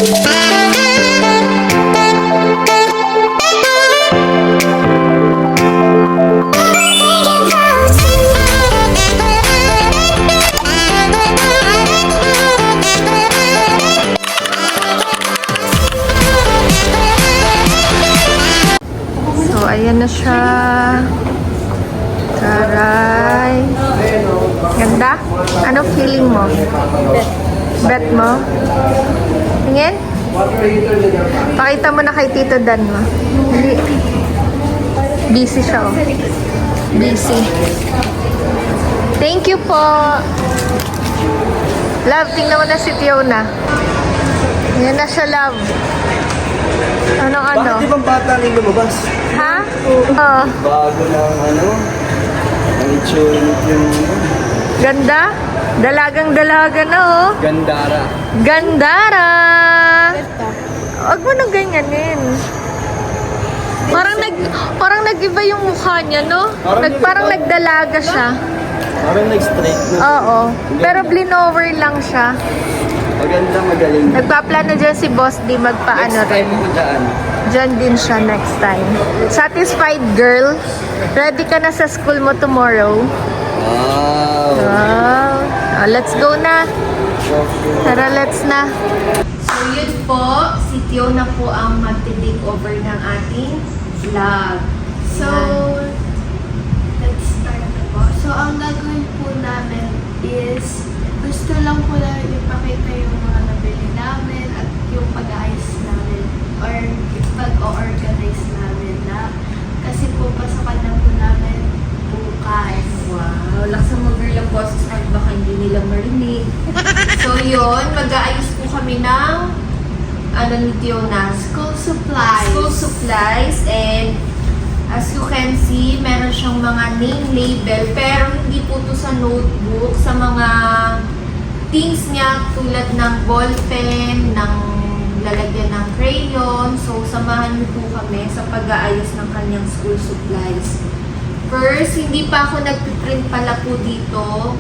Ayan na siya. Taray. Ganda? Ano feeling mo? Bet mo? Tingin? Pakita mo na kay Tito Dan mo. Hindi. Busy siya, oh. Busy. Thank you po. Love, tingnan mo na si Tiona. Ayan na siya, love. Ano? Bakit ibang bata rin lumabas? Ha? Oo. Bago ng ang itsura yung... Ganda? Dalagang-dalaga na, oh. Gandara. Gandara! Huwag mo nang ganyanin. Parang nag-iba yung mukha niya, no? Parang nagdalaga siya. Parang nag-straight na. Oo. Pero blinover lang siya. Maganda, magaling. Nagpaplano dyan si Boss D magpaano rin. Dyan din siya next time. Satisfied, girl? Ready ka na sa school mo tomorrow? Wow. Wow. Oh, let's go na. Tara, let's na. So, yun po. Si Tiona po ang mag-take over ng ating vlog. So, let's start na po. So, ang gagawin po namin is gusto lang po namin ipakita yung mga nabili namin at yung pag-ayos namin or pag-organize namin na kasi po pasokan na po namin bukas. Wow, laksa mo girl ang boses at baka hindi nila marinig. So yun, mag-aayos po kami ng ano ni Tiona? School supplies. School supplies, and as you can see, meron siyang mga name label pero hindi po to sa notebook, sa mga things niya tulad ng ballpen, ng lalagyan ng crayon. So samahan niyo po kami sa pag-aayos ng kanyang school supplies. First, hindi pa ako nagpiprint pala po dito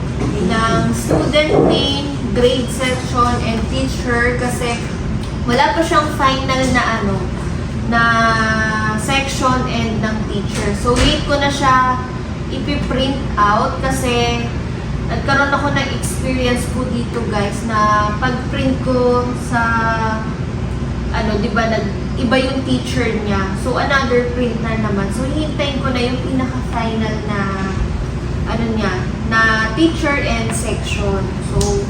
ng student name, grade section, and teacher kasi wala pa siyang final na na section and ng teacher. So, wait ko na siya ipiprint out kasi nagkaroon ako ng experience po dito guys na pag-print ko sa di ba, iba yung teacher niya. So, another print na naman. So, hihintayin ko na yung pinaka-final na na teacher and section. So,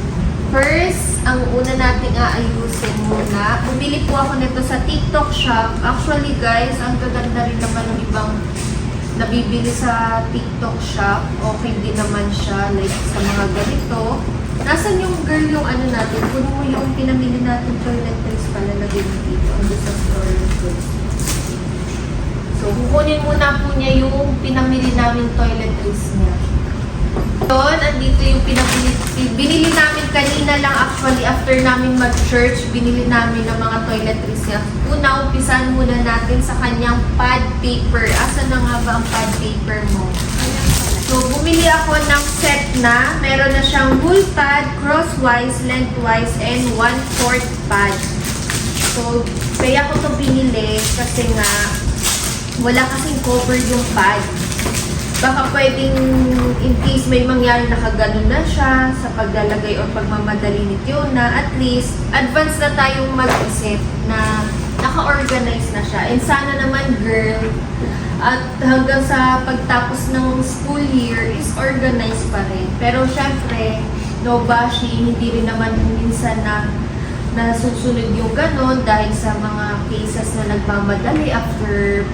first, ang una nating aayusin muna. Bumili po ako nito sa TikTok shop. Actually, guys, ang gaganda rin naman ng ibang nabibili sa TikTok shop. Okay din naman siya, like sa mga ganito. Nasaan yung girl yung natin? Kunin mo yung pinamili natin toiletries pala lagay mo dito. Ando sa store. So, kukunin muna po niya yung pinamili namin toiletries niya. Doon, andito yung binili namin kanina lang actually after namin mag-church. Binili namin ng mga toiletries niya. Una, umpisan muna natin sa kanyang pad paper. Asan na nga ba ang pad paper mo? So, bumili ako ng set na. Meron na siyang whole pad, crosswise, lengthwise, and 1/4 pad. So, kaya ko ito binili kasi nga wala kasing cover yung pad. Baka pwedeng in case may mangyari nakaganon na siya sa paglalagay o pagmamadali ni Tiona, at least advance na tayong mag-isip na naka-organize na siya. And sana naman girl, at hanggang sa pagtapos ng school year is organized pa rin. Pero syempre, no bashing, hindi rin naman minsan na nasusunod yung ganon dahil sa mga cases na nagmamadali after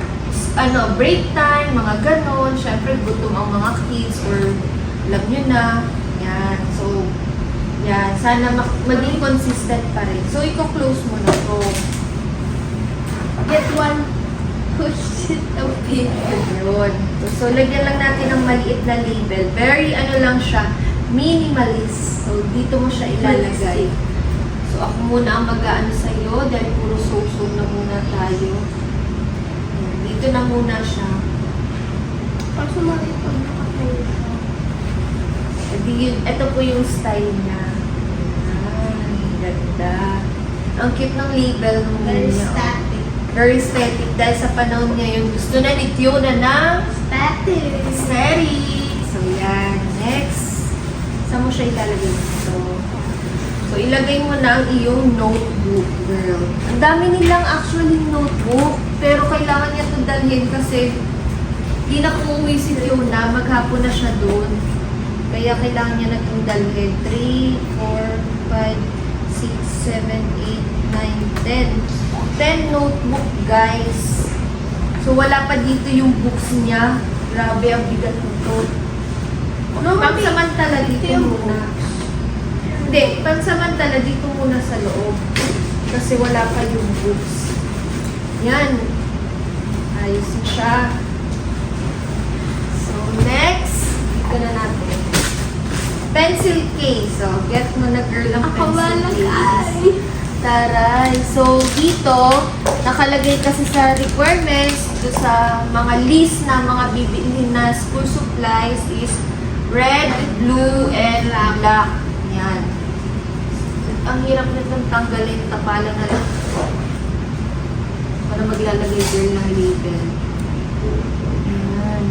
break time, mga ganon. Syempre, gutom ang mga kids or alam nyo na. Yan. So, yan. Sana maging consistent pa rin. So, i-close mo na. So, get one push it of paper. Yun. So, lagyan lang natin ng maliit na label. Very, lang siya, minimalist. So, dito mo siya ilalagay. So, ako muna ang mag-aano sa'yo dahil puro so-so na muna tayo. Dito na muna siya. Kaso maliit ang nakatayo siya. Ito po yung style niya. Ay, ganda. Ang cute ng label ng Very niya. static. Very aesthetic. Dahil sa panahon niya yung gusto na ni Tiona ng Static. aesthetic. So, yan. Next. Saan mo siya ilalagay dito? So, ilagay mo na ang iyong notebook, girl. Ang dami nilang actually notebook. Pero kailangan niya ito dalhin kasi di na uuwi si Tiona. Maghapon na siya doon. Kaya kailangan niya na itong dalhin. 3, 4, 5, 6, 7, 8, 9, 10. 10 notebook, guys. So, wala pa dito yung books niya. Grabe, ang bigat nito. Pagsamantala dito muna. Hindi, pagsamantala dito muna sa loob. Kasi wala pa yung books. Yan. Ayos na siya. So, next. Dito na natin. Pencil case. So, get mo na, girl, ang Ako pencil case. malagay. Taray. So, dito, nakalagay kasi sa requirements, dito sa mga list na mga bibilhin na school supplies is red, blue, and black. Yan. Ang hirap nitong tanggalin, tapalan na lang. Para maglalagay girl ng label. Yan.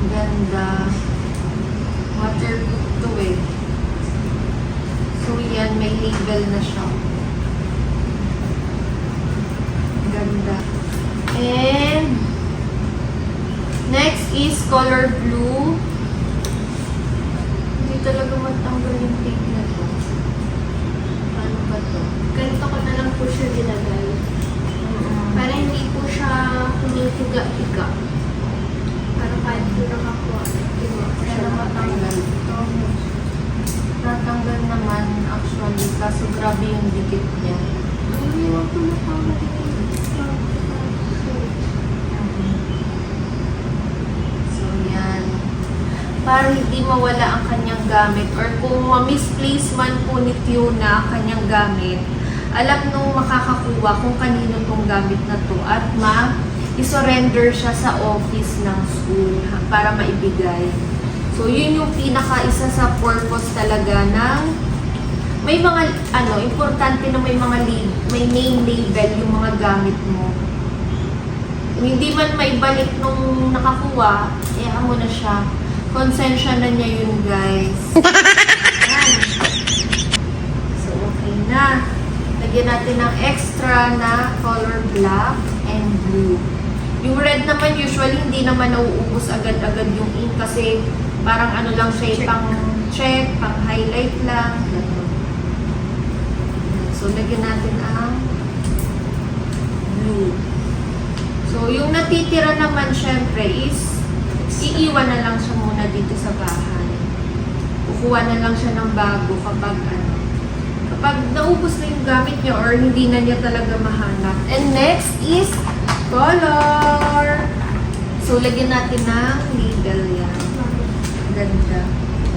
Ganda. Waterproof to eh. So yan, may label na siya. Ganda. And next is color blue. Hindi talaga matanggal yung tape na to. Paano ba to? Ganito ko na lang po siya ginagay. Para hindi po siya humihiga-higa. Para kahit po nakakuha. Kaya matanggal. Natanggal naman actually. Kaso grabe yung dikit niya. Ay, wag ko na tama So, yan. Para hindi mawala ang kanyang gamit or kung ma-misplace man po ni Tiona ang kanyang gamit, alam nung makakakuha kung kanino tong gamit na to at i-surrender siya sa office ng school para maibigay. So, yun yung pinaka-isa sa purpose talaga ng may mga, importante na may mga may name label yung mga gamit mo. Hindi man may balik nung nakakuha, mo na siya. Konsensya na niya yun, guys. Ayan. So, okay na. Lagyan natin ng extra na color black and blue. Yung red naman, usually, hindi naman nauubos agad-agad yung ink kasi parang lang siya, pang-check, pang-highlight lang. Ganun. So, lagyan natin ang blue. So, yung natitira naman, syempre, is iiwan na lang siya muna dito sa bahay. Kukuha na lang siya ng bago kapag naubos na yung gamit niya or hindi na niya talaga mahanap. And next is color. So, lagyan natin ng label yan. Ganda.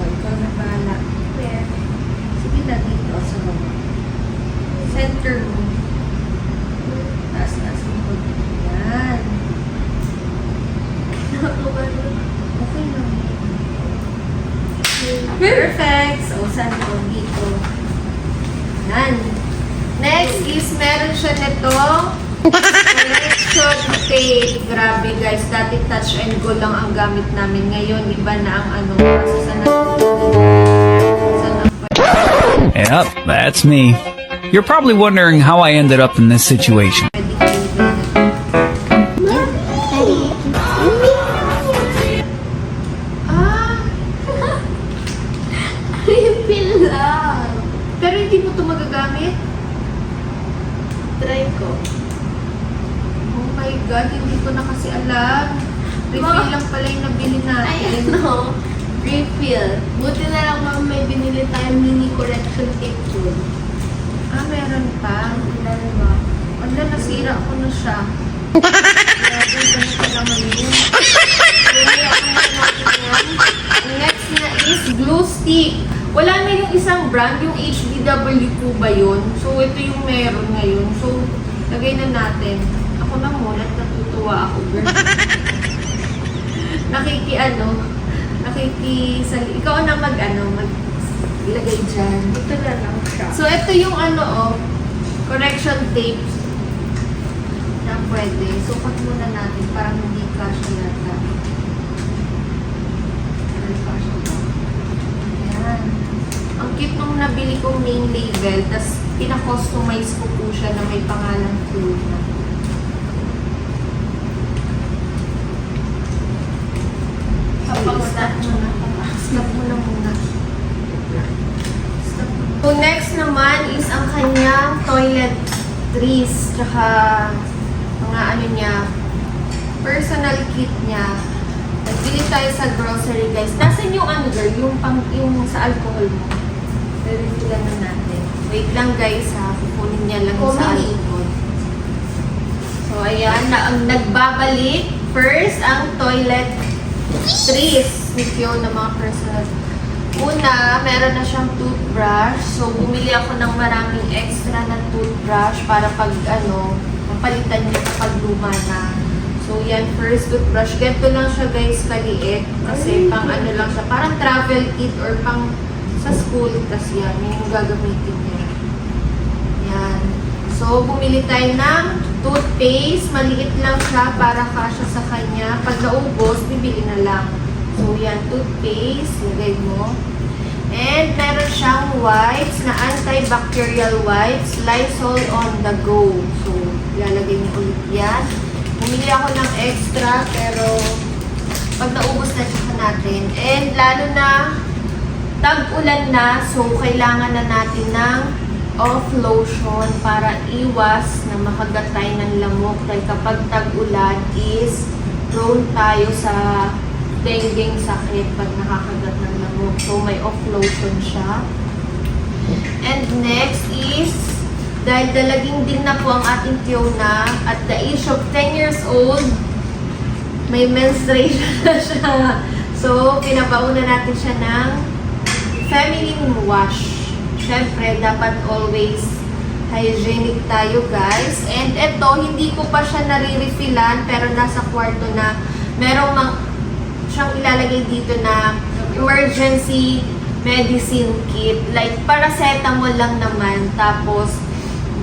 O, ikaw na bahala. Where? Sige na dito sa baba. Center mo. Taas mo. Yan. Okay lang. Perfect! So, saan ko dito? Yan. Next is, meron siya netong collection tape. Grabe guys, dati touch and go lang ang gamit namin. Ngayon, iba na ang kaso Yep, that's me. You're probably wondering how I ended up in this situation. Refill lang. Pero hindi mo ito magagamit? Try ko. Oh my God, hindi ko na kasi alam. Refill lang pala yung nabili natin. Ayan no. Refill. Buti na lang ma'am may binili tayong mini correction tape dun. Meron pa. Dalawa. Wala, nasira ko na siya. Grabe, ganito naman yun. Kaya ako natin yan. Ang next na is glue stick. Wala na yung isang brand, yung HDW po ba yun? So, ito yung meron ngayon. So, lagay na natin. Ako na muna, natutuwa ako, girl. Ikaw na mag ilagay dyan. Ito na lang siya. So, ito yung correction tape na pwede. Sukat muna natin para hindi kasya yata. Kasya ba? Ayan. Ang cute nung nabili kong name label, tas pina-customize ko po siya na may pangalan ko na. Stop muna. Stop muna muna. So, next naman is ang kanyang toiletries, tsaka mga ano niya, personal kit niya. Nagbili tayo sa grocery, guys. Nasaan yung ano, girl? Yung sa alcohol mo. Re-refillan na natin. Wait lang, guys, ha. Kukunin niya lang yung sa alcohol. So, ayan. Ang nagbabalik. First, ang toiletries ni Fiona, mga personal. Una, meron na siyang toothbrush. So, bumili ako ng maraming extra na toothbrush para pag, mapalitan niya kapag luma na. So, yan, first toothbrush. Ganito lang siya, guys, kaliit. Kasi pang ano lang siya, parang travel kit or pang sa school. Tapos yan, yun yung gagamitin niya. Yan. So, bumili tayo ng toothpaste. Maliit lang siya para kasya sa kanya. Pag naubos, bibili na lang. So, yan, toothpaste, lagay mo. And meron siyang wipes na antibacterial wipes, Lysol on the go. So, ilalagay niyo ulit yan. Bumili ako ng extra, pero pag naubos na siya natin. And lalo na, tag-ulan na, so kailangan na natin ng off lotion para iwas na makagatay ng lamok. Dahil kapag tag-ulan is prone tayo sa dengue sakit pag nakakagat ng lamok. So, may off lotion siya. And next is, dahil dalaging din na po ang ating Fiona, at the age of 10 years old, may menstruation na siya. So, pinapauna natin siya ng feminine wash. Siyempre, dapat always hygienic tayo, guys. And ito, hindi ko pa siya nare-refillan, pero nasa kwarto na merong siyang ilalagay dito na emergency medicine kit. Like, paracetamol lang naman. Tapos,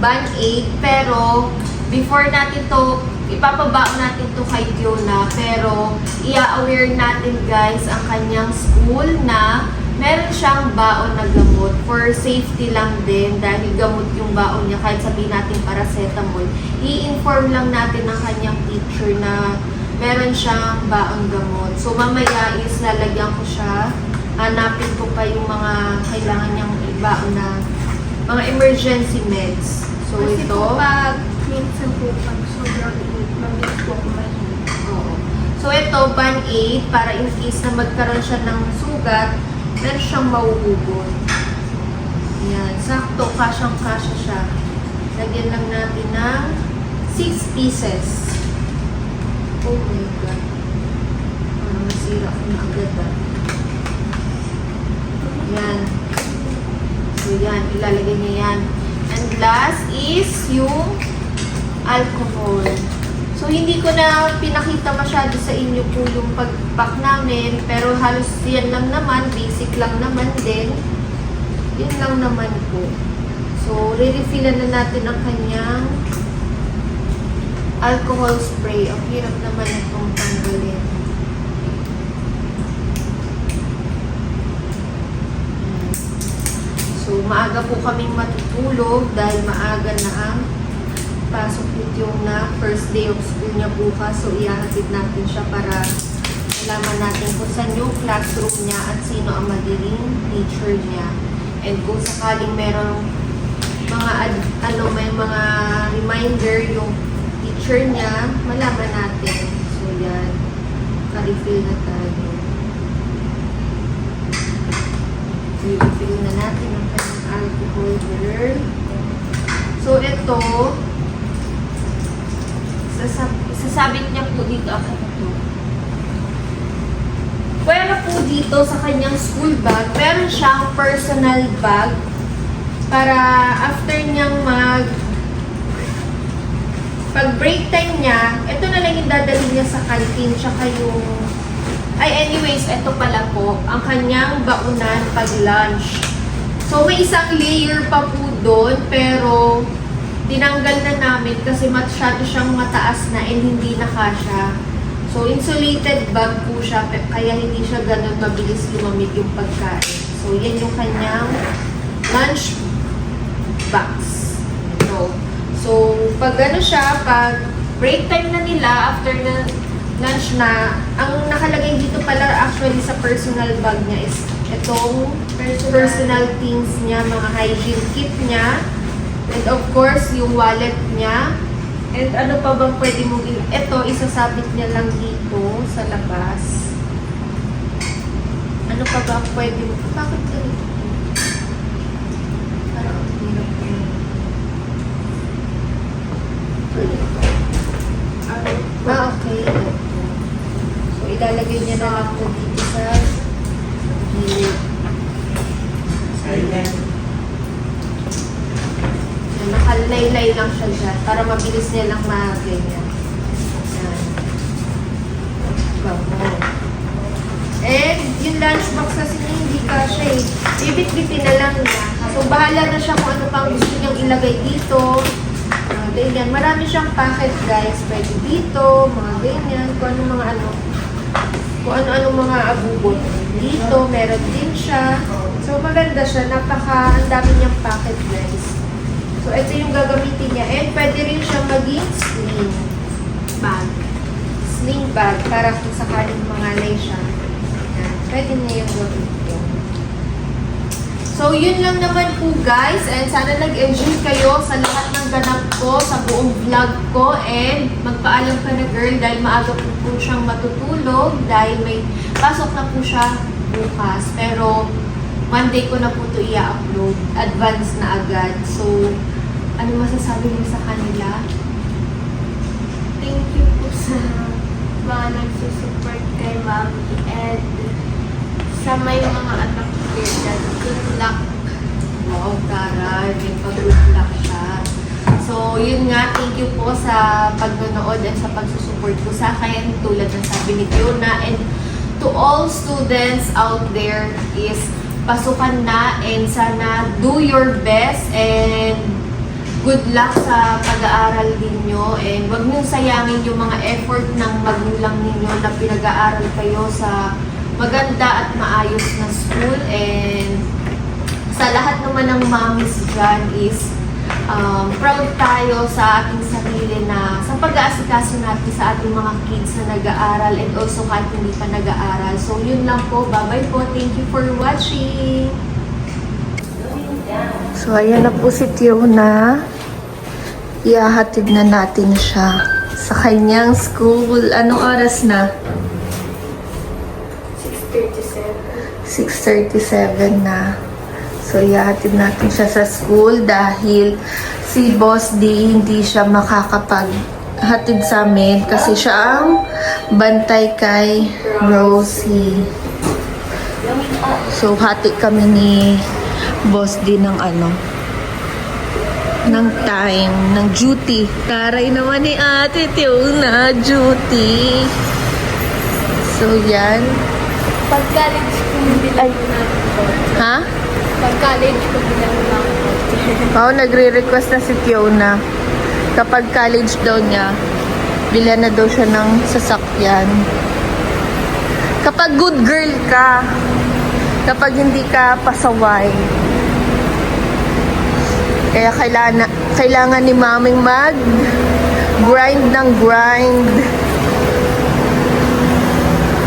Band-Aid. Pero, before natin to, ipapabaon natin to kay Fiona. Pero, i-aware natin, guys, ang kanyang school na meron siyang baon na gamot. For safety lang din, dahil gamot yung baon niya. Kahit sabihin natin paracetamol, i-inform lang natin ang kanyang teacher na meron siyang baong gamot. So, mamaya is lalagyan ko siya. Hanapin ko pa yung mga kailangan niyang ibaon na mga emergency meds. So, Kasi ito. po pag minsan po pag sobrang init, mabilis po kumain. Oo. So, ito, Band-Aid, para in case na magkaroon siya ng sugat, meron siyang mauubod. Yan. Sakto, kasyang-kasya siya. Lagyan lang natin ng 6 pieces. Oh my God. Parang nasira ko na agad ah. Yan. So yan, ilalagay niya yan. And last is yung alcohol. So hindi ko na pinakita masyado sa inyo po yung pag-pack namin. Pero halos yan lang naman, basic lang naman din. Yun lang naman po. So, re-refillan na natin ang kanyang alcohol spray. Ang hirap naman itong tanggalin. So, maaga po kaming matutulog dahil maaga na ang pasok yung na first day of school niya bukas. So, ihahatid natin siya para malaman natin kung saan yung classroom niya at sino ang magiging teacher niya. And kung sakaling merong mga, may mga reminder yung teacher niya, malaman natin. So, yan. Ka-refill na tayo. I-refill na natin ang kanyang alcohol, girl. So, ito, isasabit niya po dito. Ako ito. Pero po dito sa kanyang school bag, meron siyang personal bag para after niyang pag break time niya, ito na lang yung dadalhin niya sa canteen, tsaka yung anyways, ito pala po ang kanyang baunan pag lunch. So, may isang layer pa po doon, pero tinanggal na namin kasi masyado siyang mataas na and hindi na kasya. So, insulated bag po siya, kaya hindi siya ganun mabilis lumamig yung pagkain. So, yan yung kanyang lunch box. So, pag ano siya, pag break time na nila, after na lunch na, ang nakalagay dito pala actually sa personal bag niya is itong personal things niya, mga hygiene kit niya, and of course, yung wallet niya. And ano pa bang pwede mong ito, isasabit niya lang dito sa labas. Ano pa ba pwede mo? Bakit ganito? Parang ang hirap ko. Okay. So, ilalagay niya na lang po dito sa gilid. Nakalaylay lang siya dyan para mabilis niya lang ganyan. Yan. Bango. And yung lunchbox kasi niya hindi kasya eh. Bibit-bitin na lang niya. So bahala na siya kung ano pang gusto niyang ilagay dito. Ganyan. Marami siyang packet guys. Pwede dito, mga ganyan. Kung ano mga abubot. Dito, meron din siya. So maganda siya. Ang dami niyang packet guys. So, ito yung gagamitin niya. And pwede rin siya maging sling bag. Sling bag para kung sakaling mangalay siya. Yan. Pwede niya yung gamitin. So, yun lang naman po guys. And sana nag-enjoy kayo sa lahat ng ganap ko, sa buong vlog ko. And magpaalam ka na girl dahil maaga po siyang matutulog. Dahil may pasok na po siya bukas. Pero, Monday ko na po ito i-upload. Advance na agad. So, ano masasabi mo sa kanila? Thank you po sa mga nagsusupport kay Mami and sa may mga anak ko dyan. Good luck. Wow, taray. May pag-good luck siya. So, yun nga. Thank you po sa pagnonood at sa pagsusupport ko sa akin. Tulad ng sabi ni Fiona. And to all students out there is pasukan na and sana do your best and good luck sa pag-aaral ninyo and huwag niyong sayangin yung mga effort ng magulang ninyo na pinag-aaral kayo sa maganda at maayos na school. And sa lahat naman ng mommies dyan is proud tayo sa ating sarili na sa pag-aasikaso natin sa ating mga kids na nag-aaral and also kahit hindi pa nag-aaral. So yun lang po. Bye-bye po. Thank you for watching. So, ayan na po si Fiona. Ihahatid na natin siya sa kanyang school. Anong oras na? 6:37 na. So, ihahatid natin siya sa school dahil si Boss D hindi siya makakapaghatid sa amin kasi siya ang bantay kay Rosie. So, hati kami ni Boss din ng ng time, ng duty. Taray naman ni Ate Fiona, duty. So, yan. Pag-college ko bilang Ha? Pag-college ko bilang Oo, nagre-request na si Fiona. Kapag college daw niya, bilhan na daw siya ng sasakyan. Kapag good girl ka, kapag hindi ka pasaway, kaya kailangan ni maming grind ng grind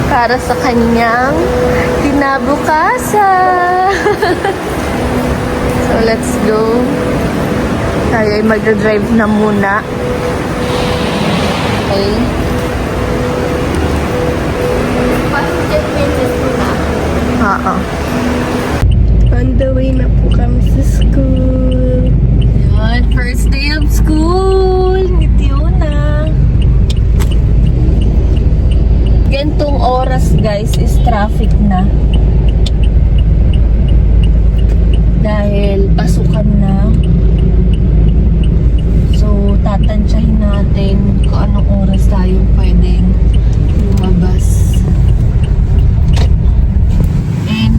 para sa kanyang kinabukasan. So, let's go. Tayo ay mag-drive na muna. Okay. Oo. On the way na po kami sa school. Yan, first day of school ni Fiona. Gantong oras guys is traffic na. Dahil pasukan na. So, tatansyahin natin kung anong oras tayo pwedeng lumabas. And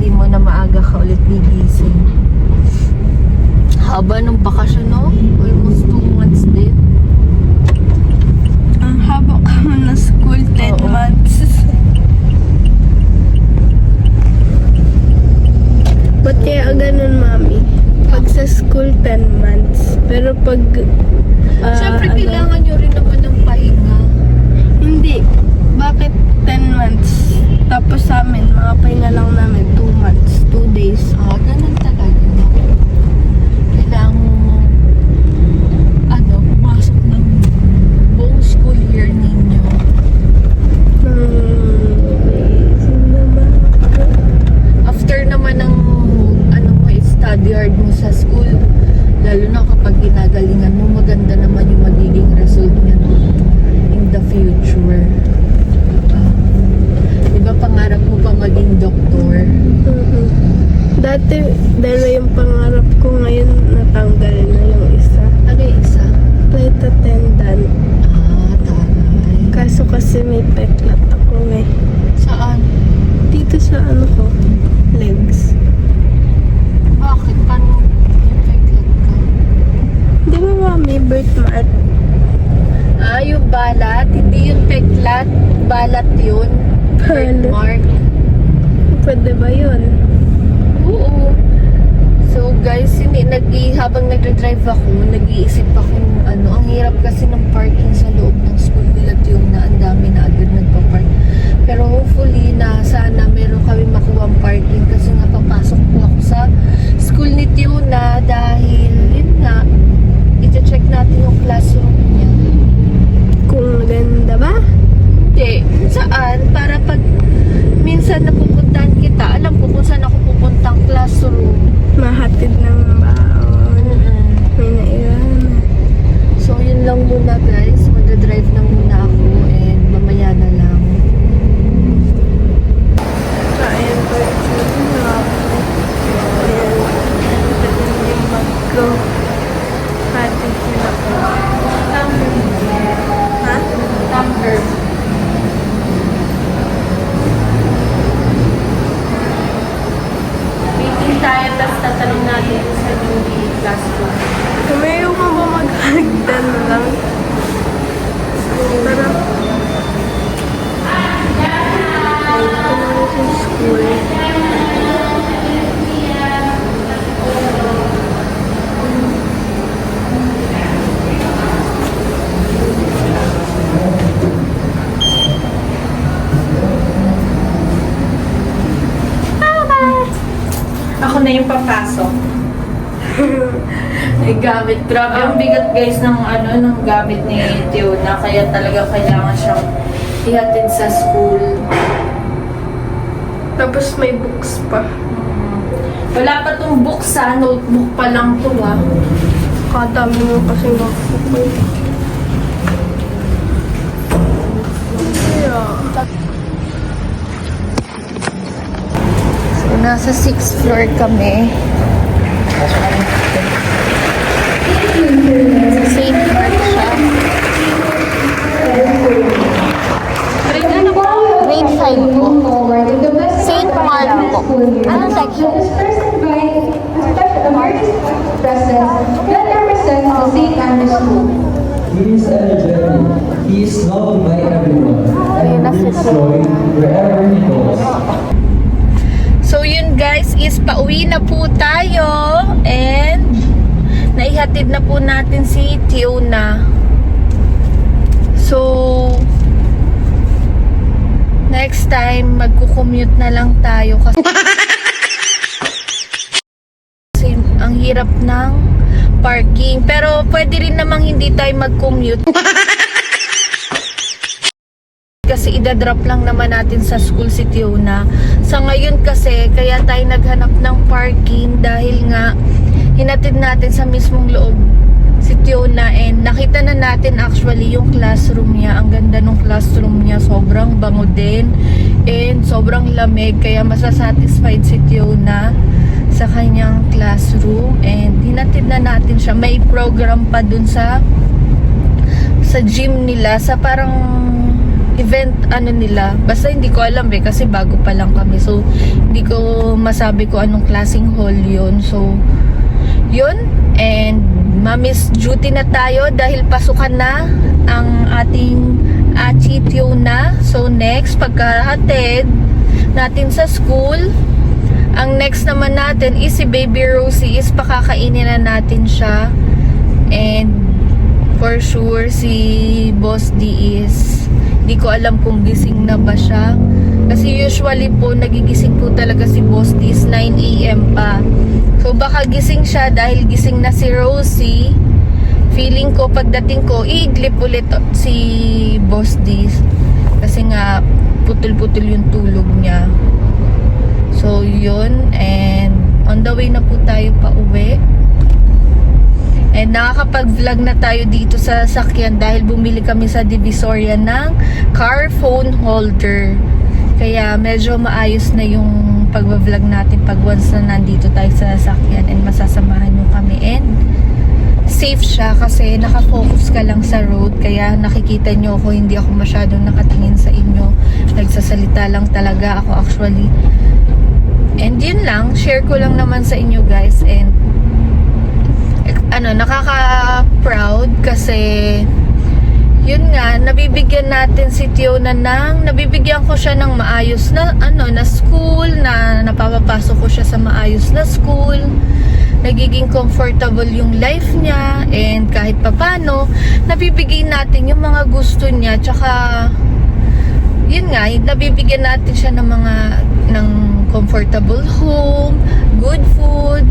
sarili mo na maaga ka ulit gigising. Haba ng bakasyon, no? Almost 2 months din. Ang haba ka na school, 10 Oo. months. Ba't kaya ganun, mami? Pag sa school, 10 months. Pero pag... Siyempre, kailangan nyo rin naman ng pahinga. Hindi. Bakit 10 months? Tapos sa amin, mga pahinga lang namin, 2 months, 2 days. Ganun talaga. Kailangan mo, pumasok ng buong school year ninyo. After naman ng study hard mo sa school, lalo na kapag ginagalingan mo, maganda naman yung magiging result niya in the future. Diba pangarap mo pa maging doktor? Dati, dalawa yung pangarap ko. Ngayon, natanggal na yung isa. Ano yung isa? Flight attendant. Taray. Kaso kasi may peklat ako eh. Saan? Dito sa ano ko, legs. Bakit? Paano infected ka? Di ba mami, birthmark? Yung balat. Hindi yung peklat. Balat yun. Birthmark. Pwede ba yun? Oo. So guys, habang nagdadrive ako, nag-iisip ako ang hirap kasi ng parking sa loob ng school nila yung na ang dami na agad nagpa-park. Pero hopefully na sana meron kami makuha ang parking kasi nga papasok po ako sa school ni Tiona dahil yun nga, i-check natin yung classroom niya. Kung maganda ba? Hindi. Saan? Para pag minsan napupuntahan kita, alam ko kung saan ako pupuntang classroom. Mahatid ng baon. May naiwan. So, yun lang muna guys. Mag-drive na muna ako and mamaya na lang. Ayan po yung job. Ayan. Ito yung mag-go. Hatid sila po. Ha? Tumbler. Meeting tayo, tapos tatanong natin sa new classroom. Kumayo mo ba maghagdan lang? Tara. Ito na sa school. Ako na yung papasok. Ay, gamit. Grabe ang bigat guys ng gamit ni Tiona. Kaya talaga kailangan siyang ihatid sa school. Tapos may books pa. Wala pa tong book sa notebook pa lang to ha. Kadami mo kasi notebook. So, nasa 6th floor kami. Sa St. Mark siya. Grade 5 po. St. Mark po. Anong section? He is energetic. He is loved by everyone. Ayun na si Joy wherever he goes. So yun guys, is pauwi na po tayo and naihatid na po natin si Tiona. So next time magko-commute na lang tayo kasi ang hirap ng parking. Pero pwede rin namang hindi tayo mag-commute. Kasi idadrop lang naman natin sa school si Tiona. Sa ngayon kasi, kaya tayo naghanap ng parking dahil nga hinatid natin sa mismong loob si Tiona and nakita na natin actually yung classroom niya. Ang ganda ng classroom niya. Sobrang bango din and sobrang lamig. Kaya masasatisfied si Tiona sa kanyang classroom and hinatid na natin siya. May program pa dun sa gym nila sa parang event nila. Basta hindi ko alam kasi bago pa lang kami. So, hindi ko masabi ko anong klaseng hall yun. So, yun. And, mamiss duty na tayo dahil pasukan na ang ating Achi Tiona. So, next, pagkahatid natin sa school, ang next naman natin is si Baby Rosie is pakakainin na natin siya. And for sure si Boss D is di ko alam kung gising na ba siya. Kasi usually po nagigising po talaga si Boss D is 9 AM pa. So baka gising siya dahil gising na si Rosie. Feeling ko pagdating ko iiglip ulit si Boss D. Kasi nga putol-putol yung tulog niya. So, yun. And, on the way na po tayo pa uwi. And, nakakapag-vlog na tayo dito sa sakyan dahil bumili kami sa Divisoria ng car phone holder. Kaya, medyo maayos na yung pag-vlog natin pag once na nandito tayo sa sakyan and masasamahan nyo kami. And, safe siya kasi nakafocus ka lang sa road. Kaya, nakikita nyo ako, hindi ako masyadong nakatingin sa inyo. Nagsasalita lang talaga ako actually. And yun lang, share ko lang naman sa inyo guys. And nakaka-proud kasi yun nga, nabibigyan natin si Tiona nabibigyan ko siya ng maayos na na school, na napapapasok ko siya sa maayos na school. Nagiging comfortable yung life niya and kahit papano nabibigay natin yung mga gusto niya, tsaka yun nga, nabibigyan natin siya ng comfortable home, good food,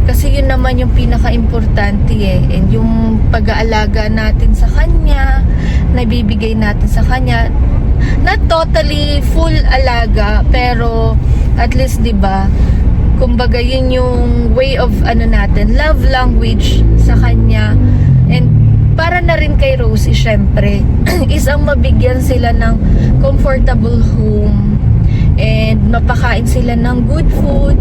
kasi yun naman yung pinaka-importante and yung pag-aalaga natin sa kanya, nabibigay natin sa kanya, not totally full alaga, pero at least 'di ba, kumbaga yun yung way of natin, love language sa kanya. And para na rin kay Rosie syempre is ang mabigyan sila ng comfortable home and mapakain sila ng good food.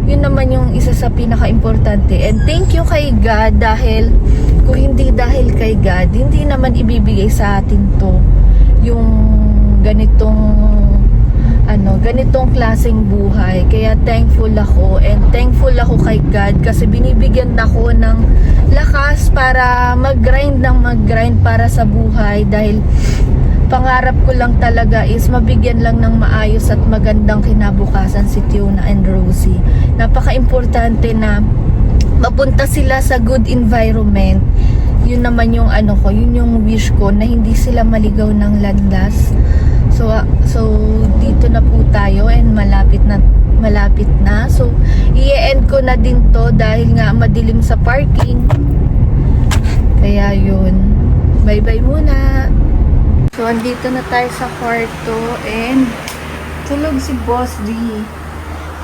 Yun naman yung isa sa pinaka-importante. And thank you kay God dahil kung hindi dahil kay God, hindi naman ibibigay sa atin to yung ganitong klaseng buhay. Kaya thankful ako and thankful ako kay God kasi binibigyan ako ng lakas para mag-grind para sa buhay dahil pangarap ko lang talaga is mabigyan lang ng maayos at magandang kinabukasan si Tiona and Rosie. Napaka-importante na mapunta sila sa good environment. Yun naman yung yun yung wish ko, na hindi sila maligaw ng landas. So dito na po tayo and malapit na. So i-end ko na din to dahil nga madilim sa parking. Kaya yun. Bye-bye muna. So, andito na tayo sa kwarto and tulog si Boss D.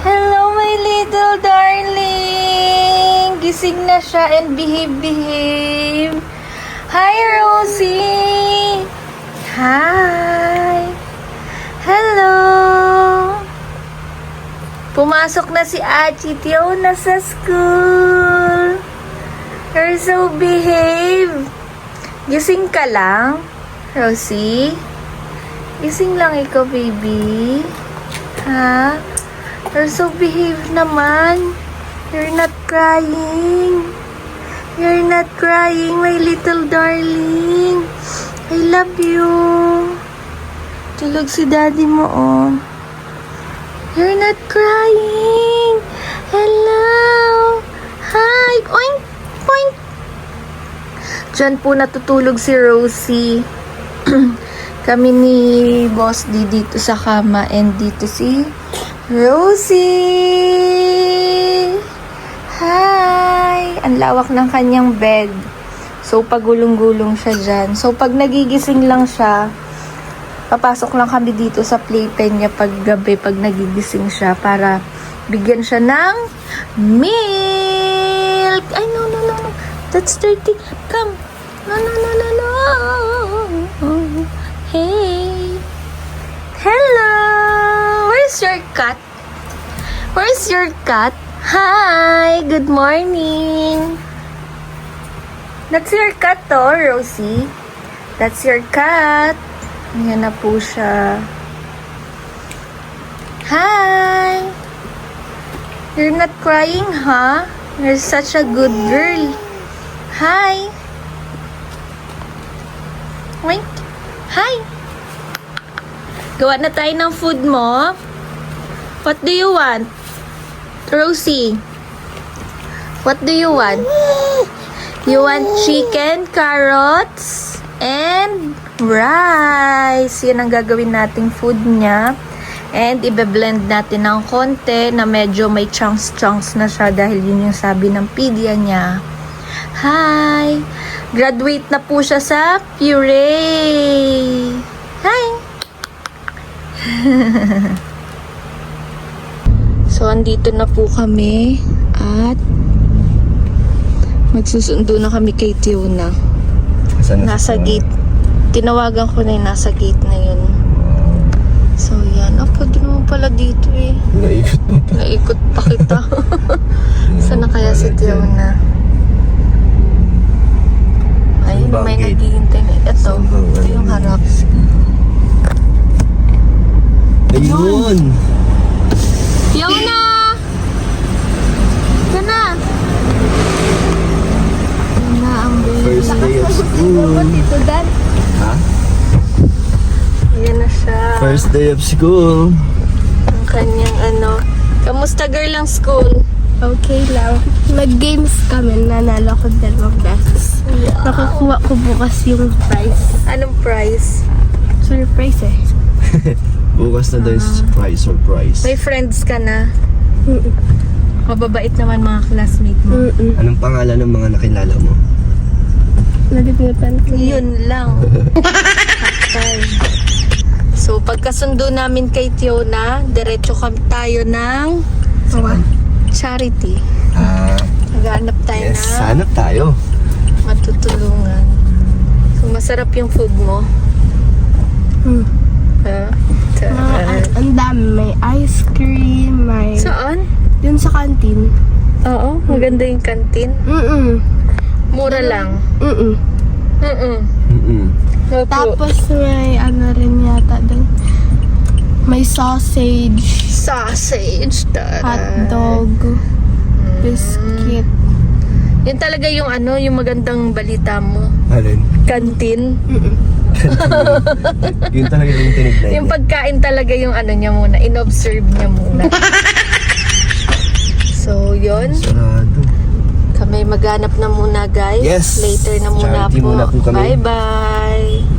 Hello, my little darling! Gising na siya and behave. Hi, Rosie! Hi! Hello! Pumasok na si Achi Tiona sa school. You're so behave. Gising ka lang? Rosie? Gising lang ikaw, baby. Ha? You're so behave naman. You're not crying. You're not crying, my little darling. I love you. Tulog si daddy mo, oh. You're not crying. Hello. Hi. Oink. Oink. Diyan po natutulog si Rosie. Kami ni Boss D dito sa kama and dito si Rosie. Hi! Ang lawak ng kanyang bed. So, pagulong-gulong siya dyan. So, pag nagigising lang siya, papasok lang kami dito sa playpen niya pag gabi, pag nagigising siya, para bigyan siya ng milk. Ay, no. That's dirty. Come. No. Hey. Hello. Where's your cat? Where's your cat? Hi. Good morning. That's your cat, Rosie. That's your cat. Ayan na po siya. Hi! You're not crying, huh? You're such a good girl. Hi! Wait. Hi! Gawa na tayo ng food mo. What do you want? Rosie? What do you want? You want chicken, carrots, and rice. Yan ang gagawin nating food niya. And ibe-blend natin ng konti na medyo may chunks na siya dahil yun yung sabi ng pedia niya. Hi! Graduate na po siya sa puree. Hi! So, andito na po kami at magsusundo na kami kay Tiona. Nasa gate. Tinawagan ko na yung nasa gate na yun. So, yan. Oh, pwede naman pala dito eh. Naikot mo pa. Naikot pa kita. Saan na kaya si Tiona? Ayun, may naghihintay na. Ito yung harap. Ayun! Tiona! Ika na! Yun na ang baby. First day of school. Dito, Dad. Ha? Ayan na siya. First day of school. Ang kanyang ano. Kamusta girl ang school? Okay lang. Nag-games kami, nanalo ko 2 beses. Nakakuha ko bukas yung prize. Anong prize? Surprise eh. Bukas na daw yung surprise. May friends ka na? Mababait naman mga classmate mo. Anong pangalan ng mga nakilala mo? Nalimutan ko. Yun lang. Patay. So, pagkasundo namin kay Tiona, diretso kami tayo ng charity. Naghanap tayo Yes, na hanap tayo. matutulungan. So, masarap yung food mo. Ha? Ang dami. May ice cream, may... Saan? Yun sa canteen. Oo, maganda yung kantin. Mura lang. Opo. Tapos may ano rin yata doon. May sausage, Sausage. hotdog, biscuit. Yun talaga yung ano, yung magandang balita mo. Alin? Kantin. Yun talaga yung tinignan Yung niya. pagkain talaga yung ano niya muna, in-observe niya muna. So, yun. Sarado. Kami maghanap na muna, guys. Yes. Later na muna Charity po. muna po kami. Bye-bye.